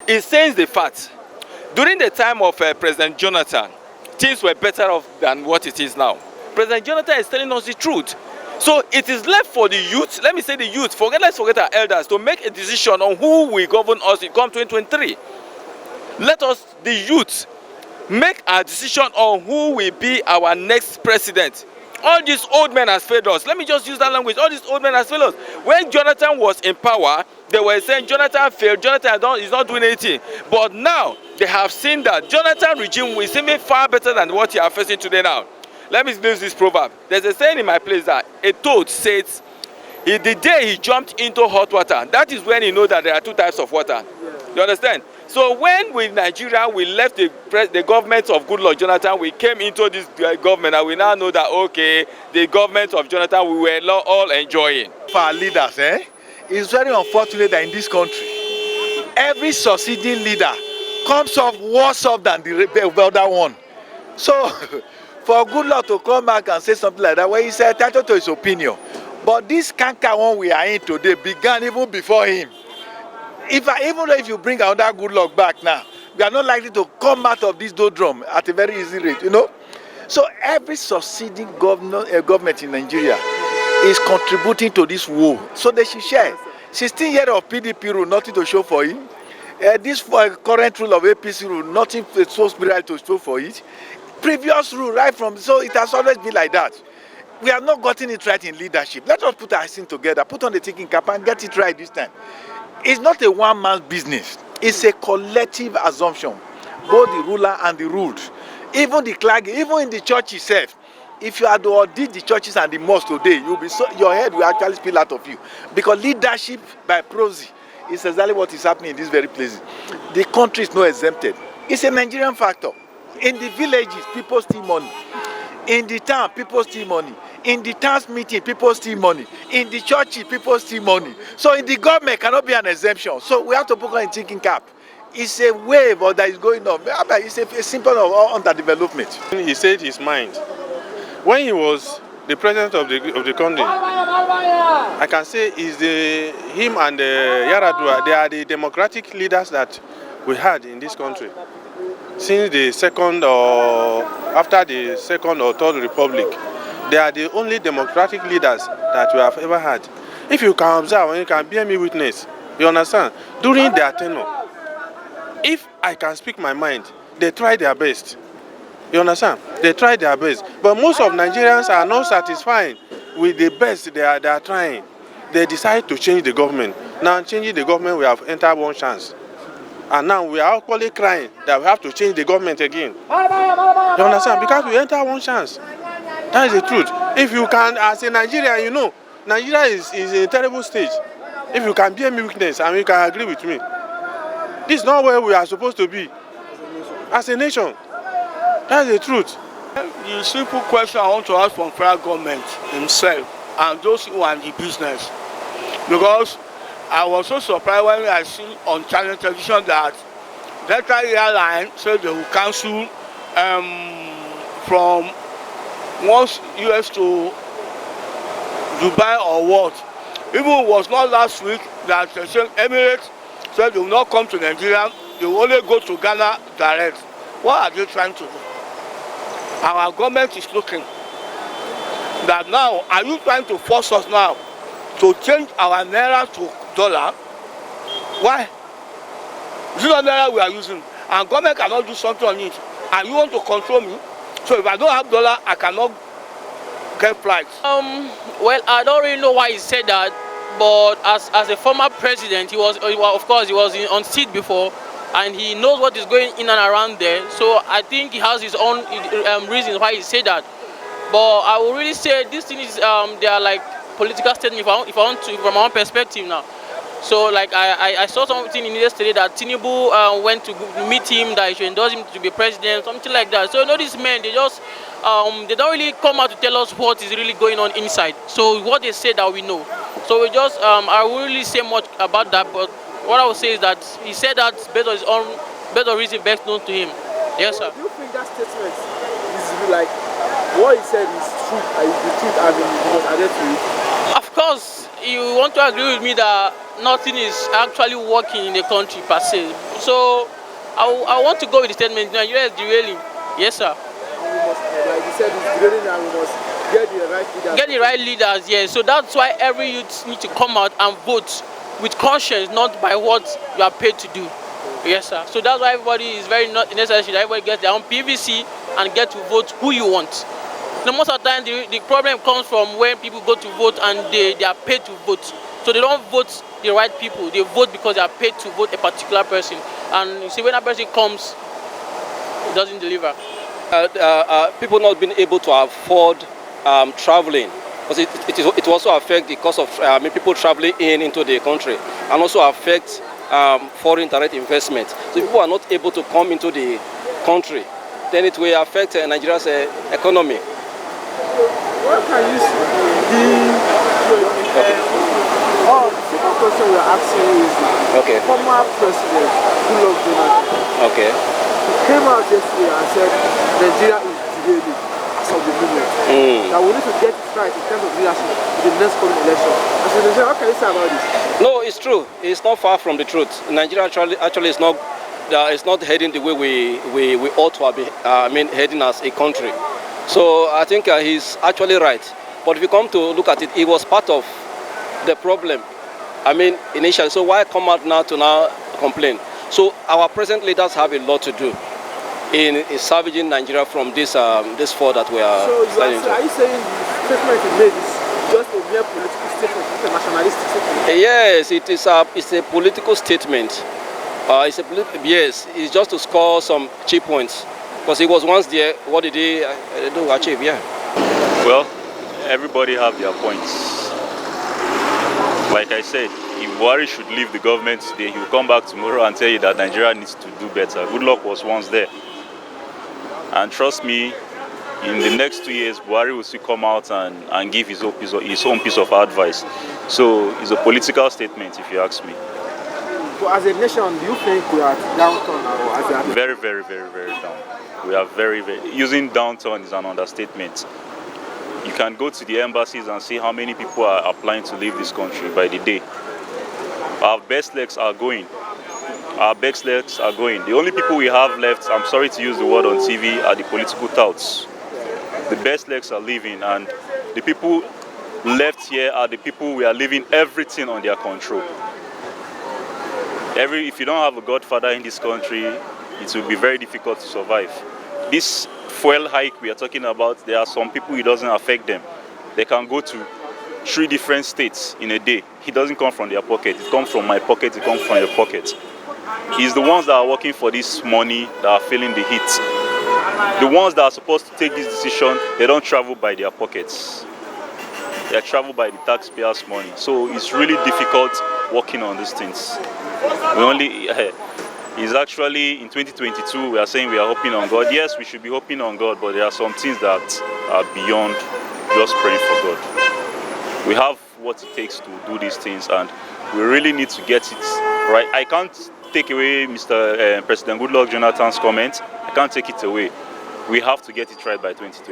It says the fact. During the time of President Jonathan, things were better off than what it is now. President Jonathan is telling us the truth. So it is left for the youth, let me say the youth, let's forget our elders, to make a decision on who will govern us in come 2023. Let us, the youth, make a decision on who will be our next president. All these old men has failed us. Let me just use that language. All these old men has failed us. When Jonathan was in power, they were saying Jonathan failed, Jonathan is not doing anything. But now, they have seen that Jonathan regime is even far better than what you are facing today now. Let me use this proverb. There's a saying in my place that a toad says, the day he jumped into hot water, that is when he knows that there are two types of water. You understand? So when we Nigeria, we left the government of Goodluck Jonathan, we came into this government, and we now know that, okay, the government of Jonathan, we were all enjoying. For our leaders, it's very unfortunate that in this country, every succeeding leader comes off worse off than the other one. So, for Goodluck to come back and say something like that, well, he's entitled to his opinion. But this canker one we are in today began even before him. Even though if you bring another Goodluck back now, we are not likely to come out of this doldrum at a very easy rate, you know. So every succeeding government in Nigeria is contributing to this woe. So they should share. 16 years of PDP rule, nothing to show for it. This current rule of APC rule, nothing so spiritual to show for it. Previous rule, right from, so it has always been like that. We have not gotten it right in leadership. Let us put our things together, put on the thinking cap and get it right this time. It's not a one-man business. It's a collective assumption, both the ruler and the ruled. Even the clergy, even in the church itself, if you had to audit the churches and the mosques today, your head will actually spill out of you. Because leadership by proxy is exactly what is happening in this very place. The country is not exempted. It's a Nigerian factor. In the villages, people steal money. In the town, people steal money. In the town's meeting, people steal money. In the churches, people steal money. So in the government cannot be an exemption. So we have to put on a thinking cap. It's a wave that is going on. It's a symptom of underdevelopment. He said his mind. When he was the president of the country, I can say him and Yaradua, they are the democratic leaders that we had in this country. Since the second or after the second or third republic, they are the only democratic leaders that we have ever had. If you can observe and you can bear me witness, you understand, during their tenure, if I can speak my mind, they try their best. You understand? They try their best. But most of Nigerians are not satisfied with the best they are trying. They decide to change the government. Now, changing the government, we have entered one chance. And now we are equally crying that we have to change the government again. You understand? Because we enter one chance. That is the truth. If you can, as a Nigerian, you know, Nigeria is in a terrible stage. If you can bear me witness and you can agree with me, this is not where we are supposed to be as a nation. That is the truth. The simple question I want to ask from federal government himself and those who are in the business, because I was so surprised when I see on channel television that Delta Airline said they will cancel from once US to Dubai or what. Even it was not last week that Emirates said they will not come to Nigeria, they will only go to Ghana direct. What are they trying to do? Our government is looking that now, are you trying to force us now to change our naira to dollar? Why? Is it not naira we are using? And government cannot do something on it. And you want to control me? So if I don't have dollar, I cannot get flights. Well, I don't really know why he said that, but as a former president, he was on seat before, and he knows what is going in and around there. So I think he has his own reasons why he said that. But I would really say this thing is they are like political statement. If I want to, from my own perspective now. So like I saw something in yesterday that Tinubu went to meet him, that he should endorse him to be president, something like that. So you know, these men, they just they don't really come out to tell us what is really going on inside. So what they say that we know. So we just I won't really say much about that, but what I would say is that he said that based on his own, based on reason best known to him. Yes, sir. Do you think that statement is like what he said is true, the truth, and you must adhere to it? Of course, you want to agree with me that nothing is actually working in the country per se. So I want to go with the statement. Nigeria is derailing. Yes, sir. We must, like you said, it's really now we must get the right leaders. Get the right leaders, yes. So that's why every youth need to come out and vote with conscience, not by what you are paid to do. Yes, sir. So that's why everybody is very not necessary that everybody gets their own PVC and get to vote who you want. Now, most of the time, the problem comes from when people go to vote and they are paid to vote. So they don't vote the right people. They vote because they are paid to vote a particular person. And you see, when that person comes, it doesn't deliver. People not being able to afford traveling, because it also affect the cost of people traveling into the country, and also affect foreign direct investment. So people are not able to come into the country, then it will affect Nigeria's economy. What can you see? The second question we are asking is Okay. former president Goodluck Jonathan. Okay. He came out yesterday and said Nigeria is derailing as of the moment. That we need to get it right in terms of leadership in the next coming election. As a Nigerian, what can you say about this? No, it's true. It's not far from the truth. Nigeria actually is not. It's not heading the way we ought to be. Heading as a country. So I think he's actually right. But if you come to look at it, he was part of the problem. Initially. So why come out now to complain? So our present leaders have a lot to do in salvaging Nigeria from this fall that we are. So are you saying the statement he made is just a mere political statement, not a nationalistic statement? Yes, it's a political statement. Yes, it's just to score some cheap points. Because he was once there, what did he do achieve? Yeah. Well, everybody have their points. Like I said, if Buhari should leave the government today, he will come back tomorrow and tell you that Nigeria needs to do better. Goodluck was once there. And trust me, in the next 2 years, Buhari will still come out and give his own piece of advice. So it's a political statement, if you ask me. So as a nation, do you think we are downturn or as a... Very, very, very, very down. We are very, very... Using downturn is an understatement. You can go to the embassies and see how many people are applying to leave this country by the day. Our best legs are going. Our best legs are going. The only people we have left, I'm sorry to use the word on TV, are the political touts. The best legs are leaving, and the people left here are the people we are leaving everything on their control. If you don't have a godfather in this country, it will be very difficult to survive. This fuel hike we are talking about, there are some people it doesn't affect them. They can go to 3 different states in a day. It doesn't come from their pocket. It comes from my pocket. It comes from your pocket. It's the ones that are working for this money that are feeling the heat. The ones that are supposed to take this decision, they don't travel by their pockets. They travel by the taxpayers' money. So it's really difficult working on these things. It's actually in 2022 we are saying we are hoping on God. Yes, we should be hoping on God, but there are some things that are beyond just praying for God. We have what it takes to do these things, and we really need to get it right. I can't take away President Goodluck Jonathan's comment. I can't take it away. We have to get it right by 2020.